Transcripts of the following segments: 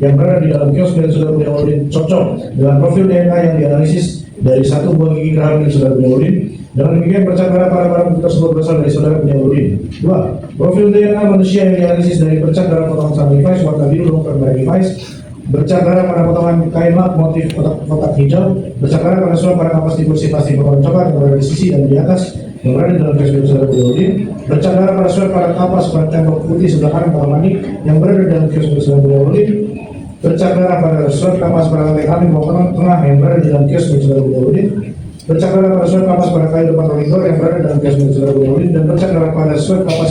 yang berada di dalam kios milik saudara Burhanuddin cocok dengan profil DNA yang dianalisis dari satu buah gigi geraham milik saudara Burhanuddin. Dengan demikian percak darah pada barang bukti tersebut berasal dari saudara Burhanuddin. 2. Profil DNA manusia yang dianalisis dari percak darah potongan sarung Levi's warna biru longgar merek Levi's, bercak darah pada potongan kain lap motif kotak hijau, bercak darah pada surat pada kapas di kursi plastik potongan coklat yang berada di sisi dan di atas yang berada di dalam kios milik saudara Burhanuddin, bercak darah pada surat pada kapas pada tembok putih sebelah kanan kamar mandi yang berada di dalam kios milik saudara Burhanuddin, bercak darah pada surat kapas pada lantai kami bawah tengah yang berada di dalam kios milik saudara Burhanuddin, bercak darah pada surat kapas pada kayu depan koridor yang berada dalam kios milik saudara Burhanuddin, dan bercak darah pada surat kapas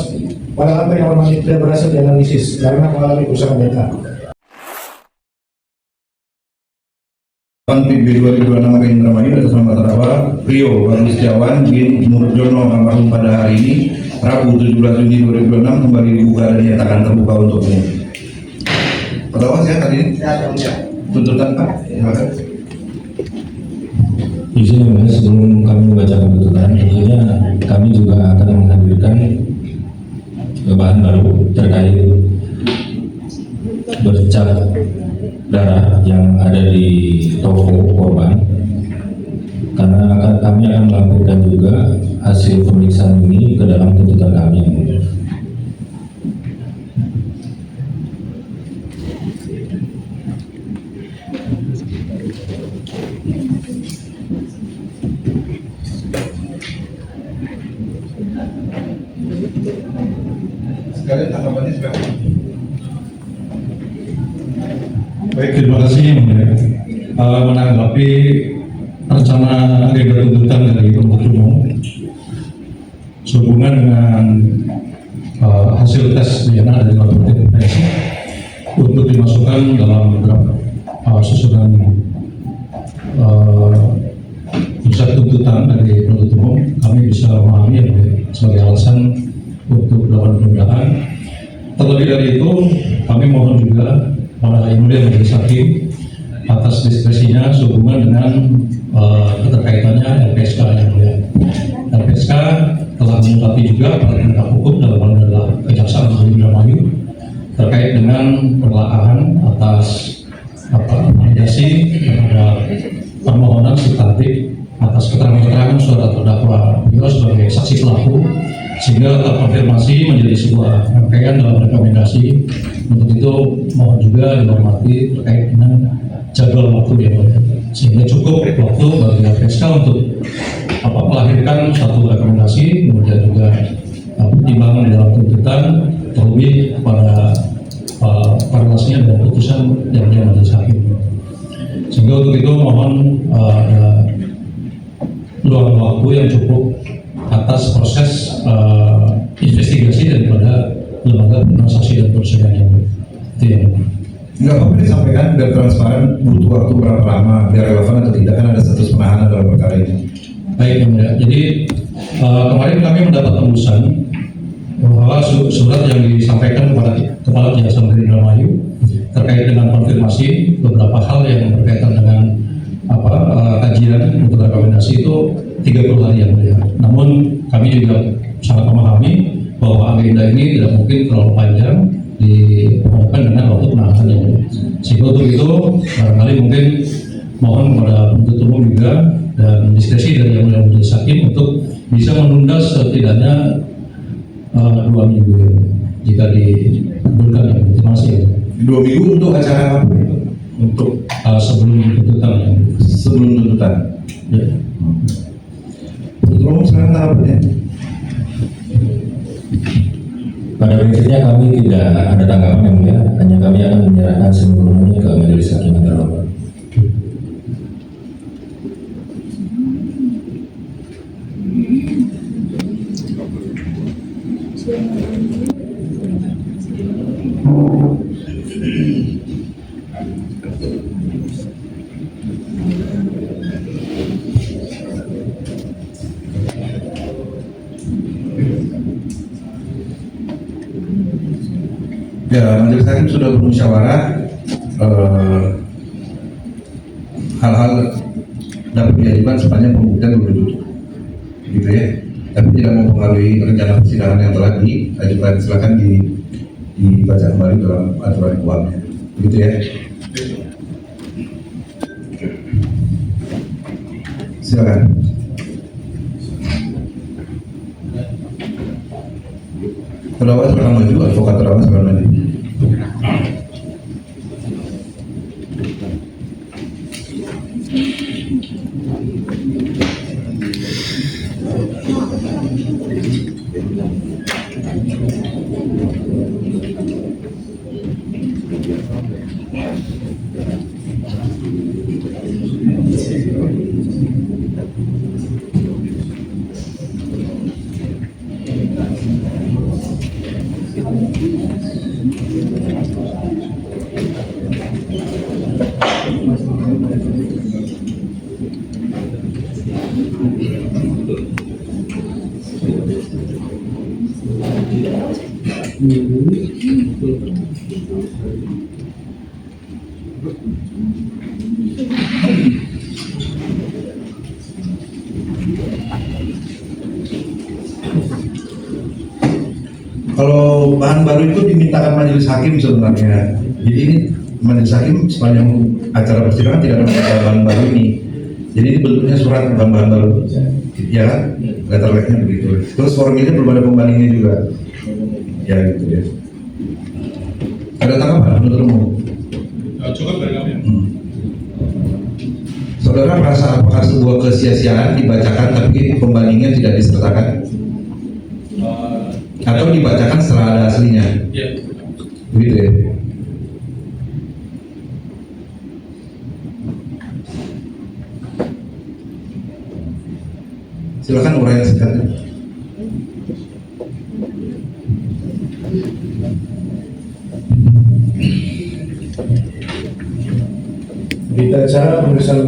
pada lantai kamar mandi tidak berhasil dianalisis karena mengalami kerusakan data. PB 2026 Indramayu atas nama terdakwa Rio Baru Setiawan bin Nurjono almarhum pada hari ini Rabu 17 Juni 2026 kembali dibuka dan dinyatakan terbuka untuk umum. Terdakwa sehat hari ini? Tuntutan Pak? Silakan. Izin ya, sebelum kami membacakan tuntutan, tentunya kami juga akan menghadirkan bahan baru terkait bercak darah yang ada di toko korban, karena kami akan melakukan juga hasil pemeriksaan ini ke dalam tuntutan kami. Sekalian tanggapannya seperti apa? Baik, terima kasih menanggapi rencana agenda tuntutan dari penuntut umum sehubungan dengan hasil tes DNA dari laboratorium forensik untuk dimasukkan dalam susunan pusat tuntutan dari penuntut umum. Kami bisa memahami sebagai alasan untuk melakukan penundaan. Terlebih dari itu, kami mohon juga pada Yang Mulia Majelis Hakim atas diskresinya sehubungan dengan keterkaitannya LPSK yang mulia. LPSK telah mengungkapi juga pada penegak hukum dalam hal adalah Kejaksaan Negeri Indramayu terkait dengan penelaahan atas validasi terhadap permohonan substantif atas keterangan-keterangan saudara terdakwa beliau sebagai saksi pelaku, sehingga terkonfirmasi menjadi sebuah rangkaian dalam rekomendasi. Untuk itu mohon juga dihormati terkait dengan jadwal waktu yang mulia, sehingga cukup waktu bagi LPSK untuk melahirkan satu rekomendasi, kemudian juga pertimbangan di dalam tuntutan, terlebih pada paralelnya dan putusan yang Majelis Hakim. Sehingga untuk itu mohon luang waktu yang cukup atas proses investigasi daripada lembaga transaksi dan persidangan yang Enggak apa-apa disampaikan biar transparan, butuh waktu berapa lama, biar relevan atau tidak, kan ada status penahanan dalam perkara ini. Baik, ya. Jadi kemarin kami mendapat tembusan bahwa surat yang disampaikan kepada Kepala Kejaksaan Negeri Indramayu terkait dengan konfirmasi beberapa hal yang berkaitan dengan kajian untuk rekomendasi itu 30 hari yang mulia. Namun kami juga sangat memahami bahwa agenda ini tidak mungkin terlalu panjang dihadapkan dengan waktu penahanan yang mulia. Sehingga untuk itu barangkali mungkin mohon kepada penuntut umum juga dan diskresi dari Yang Mulia Majelis Hakim untuk bisa menunda setidaknya 2 minggu ya, jika dikabulkan ya. Terima kasih. 2 minggu untuk acara apa? Untuk sebelum tuntutan ya. Sebelum tuntutan. Ya. Penuntut umum sekarang tanggapannya? Pada prinsipnya kami tidak ada tanggapan yang mulia, hanya kami akan menyerahkan seluruhnya ke Majelis Hakim yang terhormat. Ya, Majelis Hakim sudah bermusyawarah hal-hal dapat diajukan sepanjang pembuktian belum ditutup, gitu ya. Tapi tidak mempengaruhi rencana persidangan yang telah diajukan. Silakan dibaca kembali dalam aturan kuapnya. Gitu ya. Silakan. Terdakwa silakan maju, advokat terdakwa silakan maju. Kalau bahan baru itu dimintakan majelis hakim sebenarnya. Jadi ini majelis hakim sepanjang acara persidangan tidak ada bahan baru ini. Jadi ini bentuknya surat bukan bahan baru. Ya kan? Letterheadnya begitu. Terus formilnya belum ada pembandingnya juga. Ya gitu ya. Ada tanggapan menurut umum? Cukup dari kami. Saudara merasa apakah sebuah kesia-siaan dibacakan tapi pembandingnya tidak disertakan? Atau dibacakan setelah ada aslinya? Ya. Begitu ya? Silakan uraian singkatnya. Berita acara pemeriksaan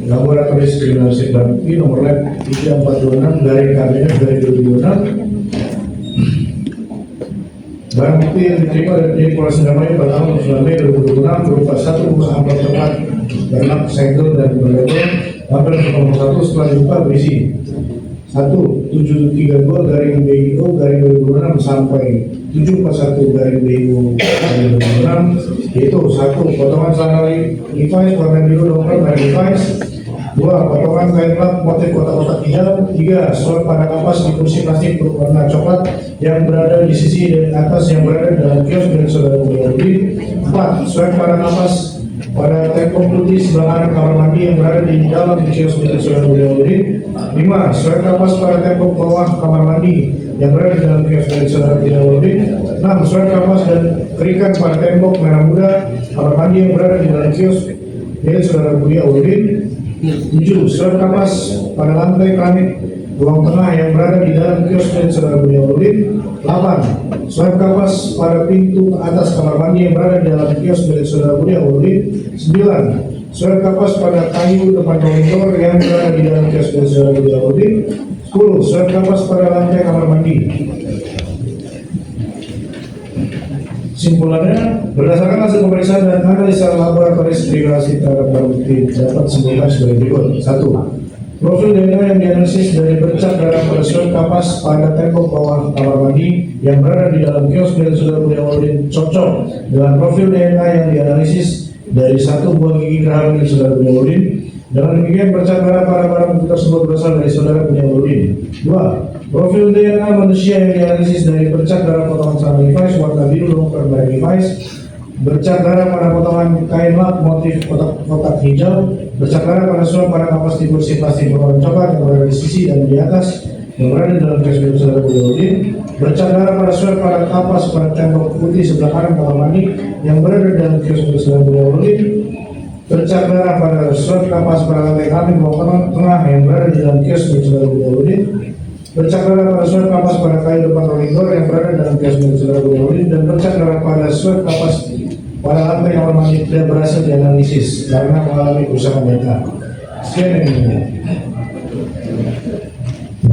laboratoris kriminalistik barang bukti nomor lab 3426 garing KBF dari 2026. Barang bukti yang diterima dari penyidik Polres Indramayu pada tanggal 9 Mei 2026 berupa 1 buah amplop coklat berlap segel dan berlabel amplop nomor 1 setelah dibuka berisi 1732 garing BIO garing 2026 sampai 741 garing BIO garing 2026, yaitu 1 potongan celana Levi's warna biru dongkrak dari Levi's, 2 potongan kain lap motif kotak-kotak hijau, 3 surat pada kapas di kursi plastik berwarna coklat yang berada di sisi dari atas yang berada di dalam kios milik saudara Budi, 4 surat pada kapas pada tembok putih sebelah kanan kamar mandi yang berada di dalam kios milik saudara Budi, 5 surat kapas pada tembok bawah kamar mandi yang berada di dalam kios milik saudara Budi, 6 surat kapas dan kerikan pada tembok merah muda kamar mandi yang berada di dalam kios milik saudara Budi Audin, 7 surat kapas pada lantai keramik ruang tengah yang berada di dalam kios milik saudara Budi Audin, 8 surat kapas pada pintu atas kamar mandi yang berada di dalam kios milik saudara Budi Audin, 9 surat kapas pada kayu depan monitor yang berada di dalam kios milik saudara Budi Audin, 10 surat kapas pada lantai kamar mandi. Simpulannya, berdasarkan hasil pemeriksaan dan analisa laboratoris kriminalistik terhadap barang bukti dapat disimpulkan sebagai berikut: 1. Profil DNA yang dianalisis dari bercak darah pada surat kapas pada tembok bawah kamar mandi yang berada di dalam kios milik saudara Budi Audin cocok dengan profil DNA yang dianalisis dari 1 buah gigi geraham milik saudara Budi Audin. Dengan demikian bercak darah pada barang bukti tersebut berasal dari saudara Budi Audin. 2. Profil DNA manusia yang dianalisis dari bercak darah potongan celana Levi's warna biru dongkrak dari Levi's, bercak darah pada potongan kain lap motif kotak hijau, bercak darah pada surat pada kapas di kursi plastik berwarna coklat yang berada di sisi dan di atas yang berada di dalam kios milik saudara Budi Audin, bercak darah pada surat pada kapas pada tembok putih sebelah kanan kamar mandi yang berada di dalam kios milik saudara Budi Audin, bercak darah pada surat kapas pada lantai keramik ruang tengah yang berada di dalam kios milik saudara Budi Audin, bercak darah pada surat kapas pada kayu depan monitor yang berada dalam kios milik saudara Budi Audin, dan bercak darah pada surat kapas pada lantai kamar mandi tidak berhasil dianalisis karena mengalami kerusakan data. Sekian yang ini.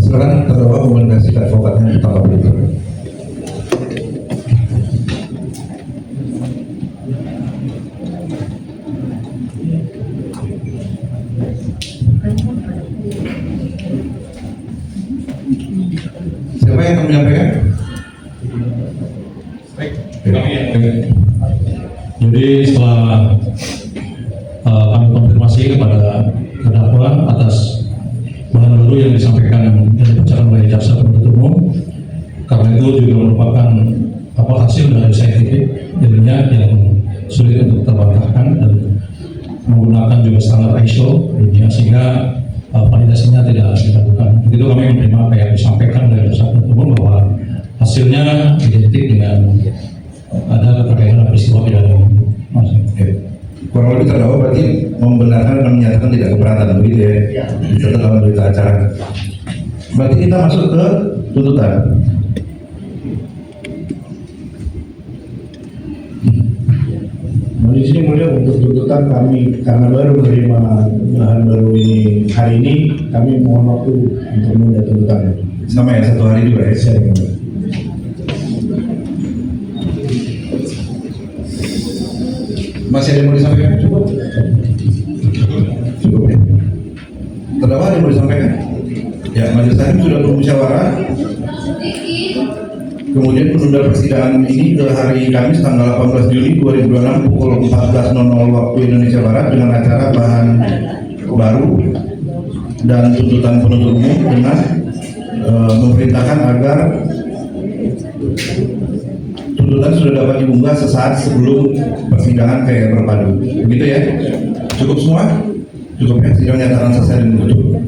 Silakan terdakwa komunikasi ke advokatnya tanggapan itu. Siapa yang akan menyampaikan? Baik, kami yang Jadi Jadi setelah kami konfirmasi kepada terdakwa atas bahan baru yang disampaikan dan dibacakan oleh jaksa penuntut umum, karena itu juga merupakan hasil dari saintifik ilmiah yang sulit untuk terbantahkan dan menggunakan juga standar ISO dunia, sehingga validasinya tidak dilakukan. Begitu kami menerima apa yang disampaikan dari jaksa penuntut umum bahwa hasilnya identik dengan ada keterkaitan peristiwa pidana. Kurang lebih terdakwa berarti membenarkan dan menyatakan tidak keberatan, begitu ya? Dicatat dalam berita acara. Berarti kita masuk ke tuntutan. Di sini mulia untuk tuntutan kami karena baru menerima bahan baru ini hari ini, kami mohon waktu untuk menunda tuntutan. Sama ya, 1 hari juga ya? Saya mohon. Masih ada yang mau disampaikan? Cukup ya? Terdakwa ada yang mau disampaikan? Ya, majelis hakim sudah bermusyawarah. Kemudian menunda persidangan ini ke hari Kamis tanggal 18 Juli 2026 pukul 14.00 waktu Indonesia Barat dengan acara bahan baru dan tuntutan penuntut umum dengan memerintahkan agar tuntutan sudah dapat diunggah sesaat sebelum persidangan kayak berpadu. Begitu ya? Cukup semua? Cukup ya? Sidang nyatakan selesai dan ditutup.